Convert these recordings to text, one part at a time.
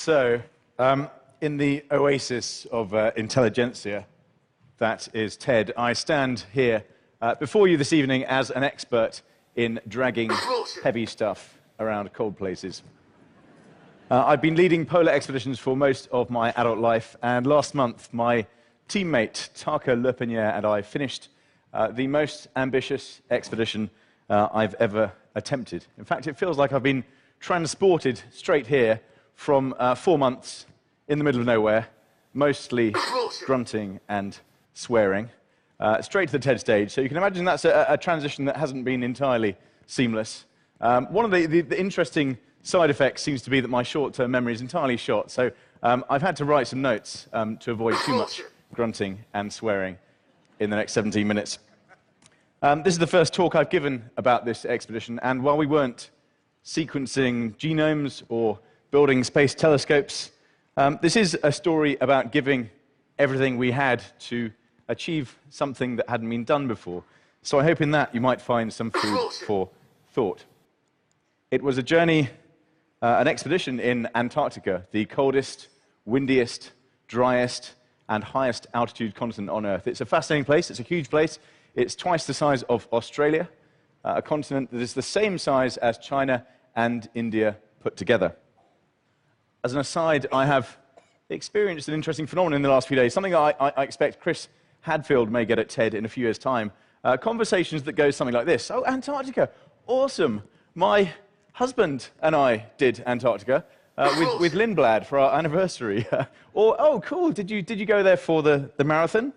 So, in the oasis of intelligentsia, that is TED, I stand here before you this evening as an expert in dragging heavy stuff around cold places. I've been leading polar expeditions for most of my adult life, and last month my teammate Tarka Lepeniere and I finished the most ambitious expedition I've ever attempted. In fact, it feels like I've been transported straight here from 4 months in the middle of nowhere, mostly grunting and swearing, straight to the TED stage. So you can imagine that's a transition that hasn't been entirely seamless. One of the interesting side effects seems to be that my short-term memory is entirely shot, so I've had to write some notes to avoid too much grunting and swearing in the next 17 minutes. This is the first talk I've given about this expedition, and while we weren't sequencing genomes or building space telescopes, this is a story about giving everything we had to achieve something that hadn't been done before. So I hope in that you might find some food for thought. It was a journey, an expedition in Antarctica, the coldest, windiest, driest, and highest altitude continent on Earth. It's a fascinating place. It's a huge place. It's twice the size of Australia, a continent that is the same size as China and India put together. As an aside, I have experienced an interesting phenomenon in the last few days, something I expect Chris Hadfield may get at TED in a few years' time. Conversations that go something like this. Oh, Antarctica, awesome. My husband and I did Antarctica with Lindblad for our anniversary. Or, oh, cool, did you go there for the marathon?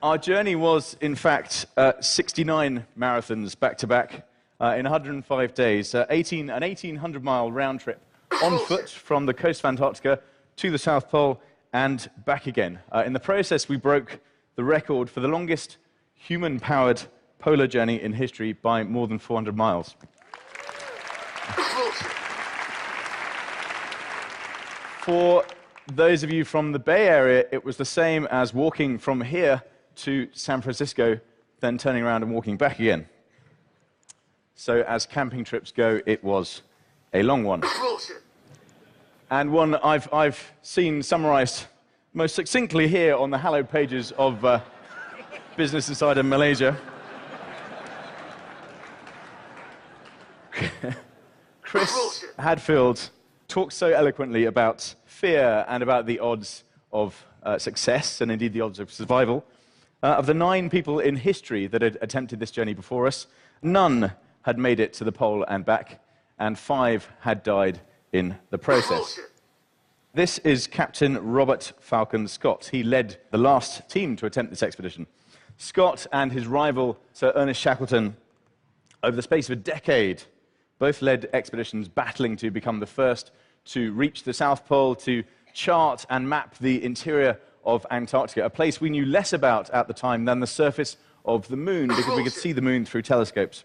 Our journey was, in fact, 69 marathons back-to-back in 105 days, an 1,800-mile round trip on foot from the coast of Antarctica to the South Pole and back again. In the process, we broke the record for the longest human-powered polar journey in history by more than 400 miles. For those of you from the Bay Area, it was the same as walking from here to San Francisco, then turning around and walking back again. So as camping trips go, it was a long one. And one I've seen summarized most succinctly here on the hallowed pages of Business Insider Malaysia. Chris Hadfield talks so eloquently about fear and about the odds of success, and indeed the odds of survival. Of the 9 people in history that had attempted this journey before us, none had made it to the pole and back, and 5 had died in the process. This is Captain Robert Falcon Scott. He led the last team to attempt this expedition. Scott and his rival, Sir Ernest Shackleton, over the space of a decade, both led expeditions battling to become the first to reach the South Pole, to chart and map the interior of Antarctica, a place we knew less about at the time than the surface of the moon, because we could see the moon through telescopes.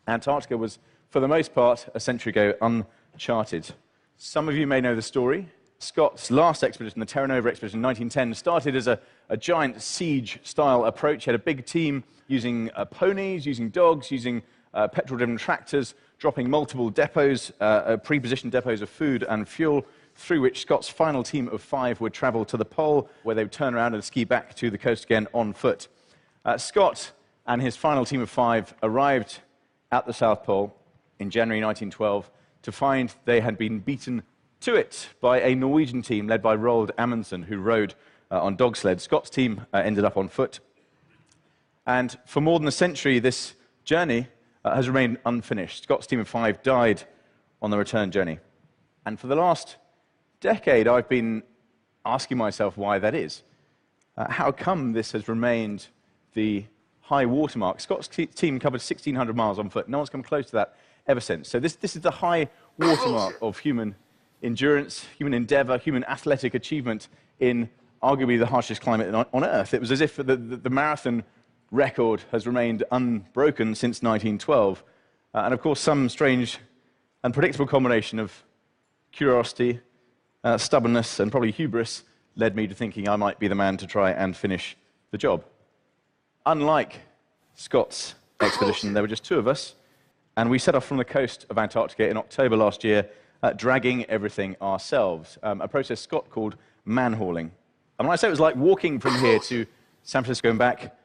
Antarctica was, for the most part, a century ago, uncharted. Some of you may know the story. Scott's last expedition, the Terra Nova expedition in 1910, started as a giant siege-style approach. He had a big team using ponies, using dogs, using petrol-driven tractors, dropping multiple depots, pre-positioned depots of food and fuel, through which Scott's final team of 5 would travel to the pole, where they would turn around and ski back to the coast again on foot. Scott and his final team of 5 arrived at the South Pole in January 1912 to find they had been beaten to it by a Norwegian team led by Roald Amundsen, who rode on dog sled. Scott's team ended up on foot. And for more than a century, this journey has remained unfinished. Scott's team of 5 died on the return journey. And for the last decade, I've been asking myself why that is. How come this has remained the high watermark? Scott's team covered 1,600 miles on foot. No one's come close to that ever since. So this is the high watermark of human endurance, human endeavor, human athletic achievement in arguably the harshest climate on Earth. It was as if the marathon record has remained unbroken since 1912. And of course, some strange and predictable combination of curiosity, stubbornness, and probably hubris led me to thinking I might be the man to try and finish the job. Unlike Scott's expedition, there were just 2 of us, And we set off from the coast of Antarctica in October last year, dragging everything ourselves, a process Scott called man-hauling. And when I say it was like walking from here to San Francisco and back,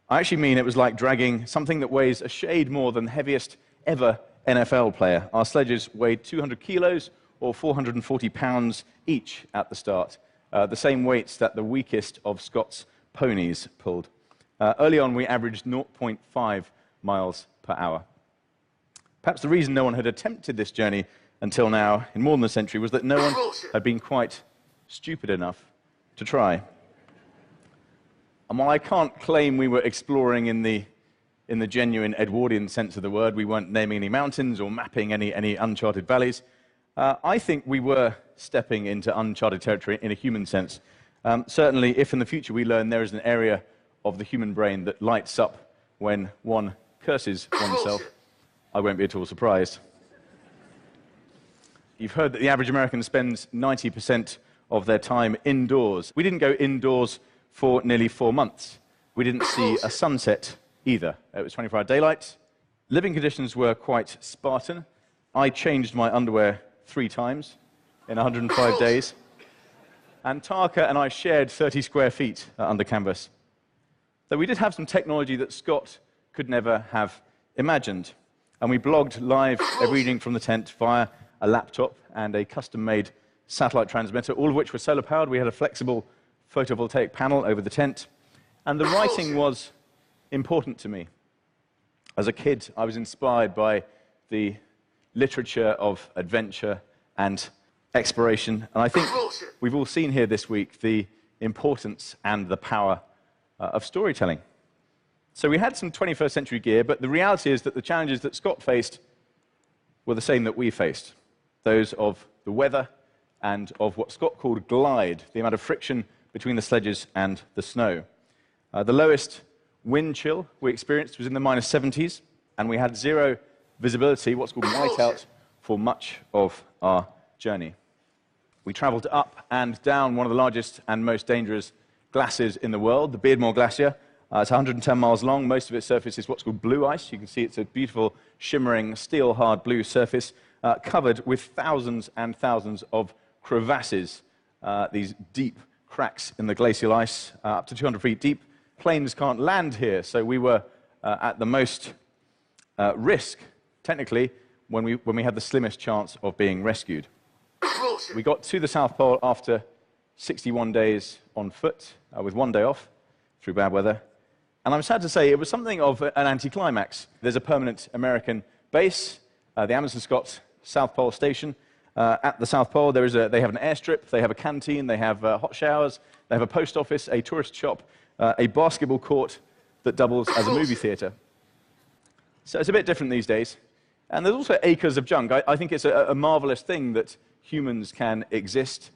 I actually mean it was like dragging something that weighs a shade more than the heaviest ever NFL player. Our sledges weighed 200 kilos or 440 pounds each at the start, the same weights that the weakest of Scott's ponies pulled. Early on, we averaged 0.5 miles per hour. Perhaps the reason no one had attempted this journey until now, in more than a century, was that no one had been quite stupid enough to try. And while I can't claim we were exploring in the genuine Edwardian sense of the word, we weren't naming any mountains or mapping any uncharted valleys, I think we were stepping into uncharted territory in a human sense. Certainly, if in the future we learn there is an area of the human brain that lights up when one curses oneself, I won't be at all surprised. You've heard that the average American spends 90% of their time indoors. We didn't go indoors for nearly 4 months. We didn't see a sunset either. It was 24-hour daylight. Living conditions were quite Spartan. I changed my underwear 3 times in 105 days. And Tarka and I shared 30 square feet under canvas. Though we did have some technology that Scott could never have imagined. And we blogged live every evening from the tent via a laptop and a custom-made satellite transmitter, all of which were solar-powered. We had a flexible photovoltaic panel over the tent. And the writing was important to me. As a kid, I was inspired by the literature of adventure and exploration. And I think we've all seen here this week the importance and the power of storytelling. So we had some 21st century gear, but the reality is that the challenges that Scott faced were the same that we faced. Those of the weather and of what Scott called glide, the amount of friction between the sledges and the snow. The lowest wind chill we experienced was in the -70s, and we had 0 visibility, what's called whiteout, for much of our journey. We traveled up and down one of the largest and most dangerous glaciers in the world, the Beardmore Glacier. It's 110 miles long. Most of its surface is what's called blue ice. You can see it's a beautiful, shimmering, steel-hard blue surface, covered with thousands and thousands of crevasses, these deep cracks in the glacial ice, up to 200 feet deep. Planes can't land here, so we were at the most risk, technically, when we had the slimmest chance of being rescued. We got to the South Pole after 61 days on foot, with 1 day off through bad weather. And I'm sad to say it was something of an anticlimax. There's a permanent American base, the Amundsen Scott South Pole Station. At the South Pole, they have an airstrip, they have a canteen, they have hot showers, they have a post office, a tourist shop, a basketball court that doubles as a movie theater. So it's a bit different these days. And there's also acres of junk. I think it's a marvelous thing that humans can exist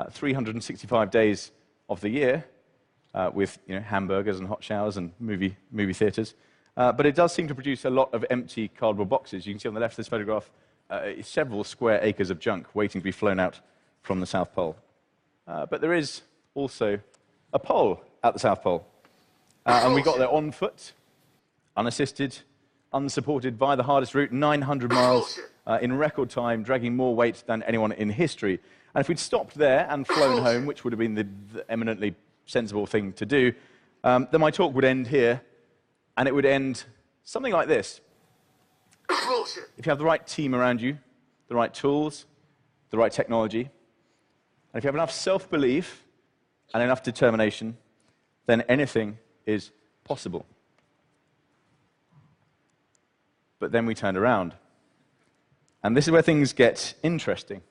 365 days of the year with hamburgers and hot showers and movie theaters. But it does seem to produce a lot of empty cardboard boxes. You can see on the left of this photograph several square acres of junk waiting to be flown out from the South Pole. But there is also a pole at the South Pole. And we got there on foot, unassisted, unsupported by the hardest route, 900 miles in record time, dragging more weight than anyone in history. And if we'd stopped there and flown home, which would have been the eminently sensible thing to do, then my talk would end here, and it would end something like this. If you have the right team around you, the right tools, the right technology, and if you have enough self-belief and enough determination, then anything is possible. But then we turned around. And this is where things get interesting.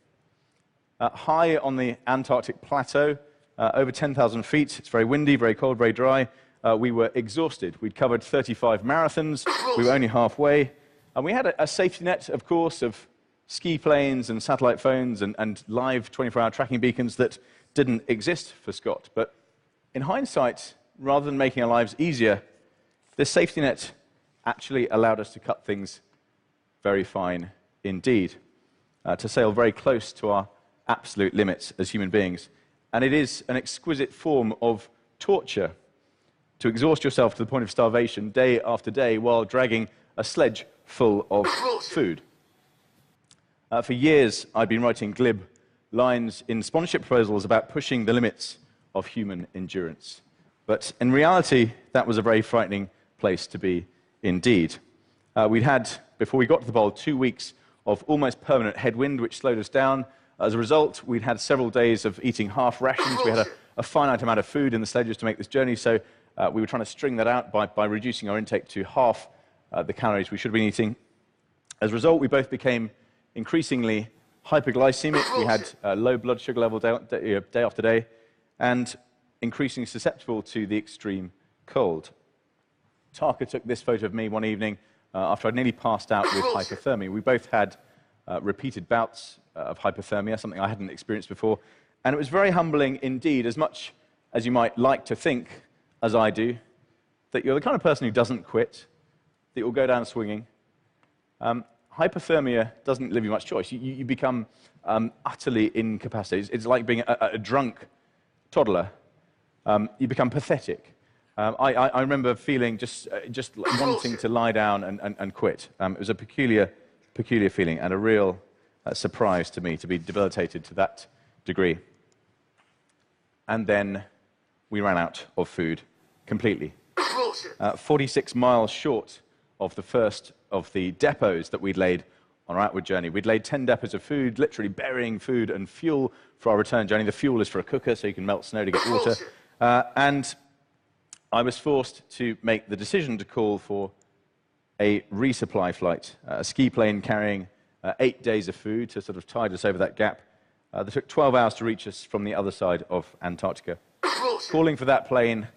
High on the Antarctic plateau, over 10,000 feet, it's very windy, very cold, very dry. We were exhausted. We'd covered 35 marathons. We were only halfway. And we had a safety net, of course, of ski planes and satellite phones and live 24-hour tracking beacons that didn't exist for Scott. But in hindsight, rather than making our lives easier, this safety net actually allowed us to cut things very fine indeed, to sail very close to our absolute limits as human beings. And it is an exquisite form of torture to exhaust yourself to the point of starvation day after day while dragging a sledge full of food. For years, I've been writing glib lines in sponsorship proposals about pushing the limits of human endurance. But in reality, that was a very frightening place to be indeed. We'd had, before we got to the pole, 2 weeks of almost permanent headwind, which slowed us down. As a result, we'd had several days of eating half rations. We had a finite amount of food in the sledges to make this journey, so we were trying to string that out by reducing our intake to half the calories we should have been eating. As a result, we both became increasingly hyperglycemic. We had low blood sugar level day after day, and increasingly susceptible to the extreme cold. Tarka took this photo of me one evening after I'd nearly passed out with hypothermia. We both had repeated bouts of hypothermia, something I hadn't experienced before, and it was very humbling indeed, as much as you might like to think, as I do, that you're the kind of person who doesn't quit, that will go down swinging. Hypothermia doesn't leave you much choice. You become utterly incapacitated. It's like being a drunk toddler. You become pathetic. I remember feeling just wanting to lie down and quit. It was a peculiar feeling and a real surprise to me to be debilitated to that degree. And then we ran out of food completely. 46 miles short of the first of the depots that we'd laid on our outward journey. We'd laid 10 depots of food, literally burying food and fuel for our return journey. The fuel is for a cooker, so you can melt snow to get water. And I was forced to make the decision to call for a resupply flight, a ski plane carrying 8 days of food to sort of tide us over that gap. That took 12 hours to reach us from the other side of Antarctica. Calling for that plane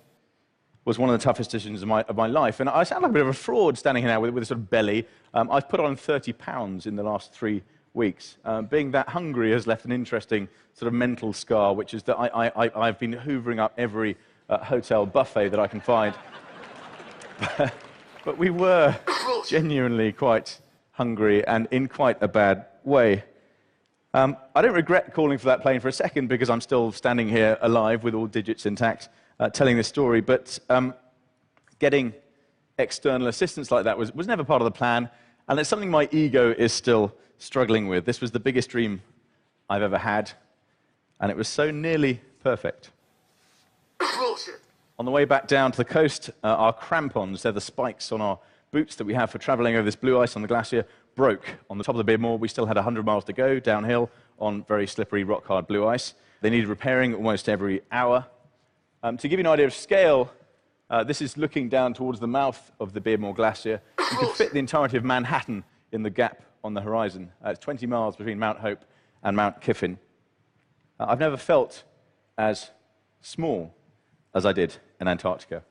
was one of the toughest decisions of my life. And I sound like a bit of a fraud standing here now with a sort of belly. I've put on 30 pounds in the last 3 weeks. Being that hungry has left an interesting sort of mental scar, which is that I've been hoovering up every hotel buffet that I can find. But we were genuinely quite hungry and in quite a bad way. I don't regret calling for that plane for a second because I'm still standing here alive with all digits intact, telling this story, but getting external assistance like that was never part of the plan, and it's something my ego is still struggling with. This was the biggest dream I've ever had, and it was so nearly perfect. On the way back down to the coast, our crampons, they're the spikes on our boots that we have for traveling over this blue ice on the glacier, broke on the top of the Beardmore. We still had 100 miles to go downhill on very slippery, rock-hard blue ice. They needed repairing almost every hour. To give you an idea of scale, this is looking down towards the mouth of the Beardmore Glacier. You could fit the entirety of Manhattan in the gap on the horizon. It's 20 miles between Mount Hope and Mount Kiffin. I've never felt as small as I did in Antarctica.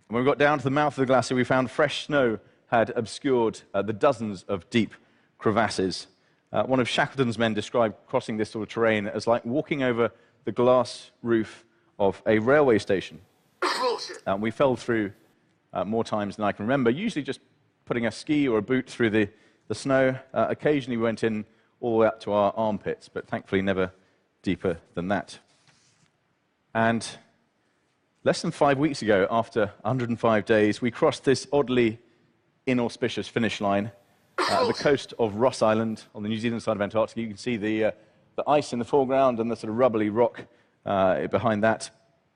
When we got down to the mouth of the glacier, we found fresh snow had obscured the dozens of deep crevasses. One of Shackleton's men described crossing this sort of terrain as like walking over the glass roof of a railway station. We fell through more times than I can remember, usually just putting a ski or a boot through the snow. Occasionally we went in all the way up to our armpits, but thankfully never deeper than that. And less than 5 weeks ago, after 105 days, we crossed this oddly inauspicious finish line at the coast of Ross Island on the New Zealand side of Antarctica. You can see the ice in the foreground and the sort of rubbly rock behind that.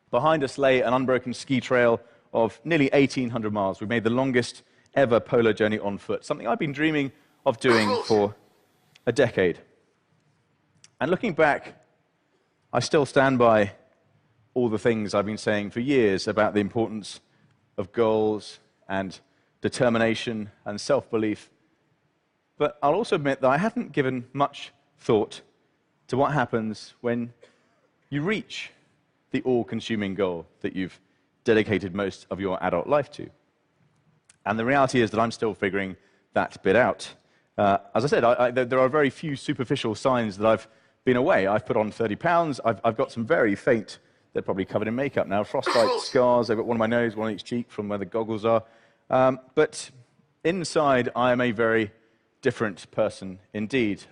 Behind us lay an unbroken ski trail of nearly 1,800 miles. We made the longest ever polar journey on foot, something I've been dreaming of doing for a decade. And looking back, I still stand by all the things I've been saying for years about the importance of goals and determination and self-belief. But I'll also admit that I haven't given much thought to what happens when you reach the all-consuming goal that you've dedicated most of your adult life to. And the reality is that I'm still figuring that bit out. As I said, there are very few superficial signs that I've been away. I've put on 30 pounds. I've got some very faint, they're probably covered in makeup now, frostbite scars over one of my nose, one on each cheek from where the goggles are. But inside, I am a very different person indeed.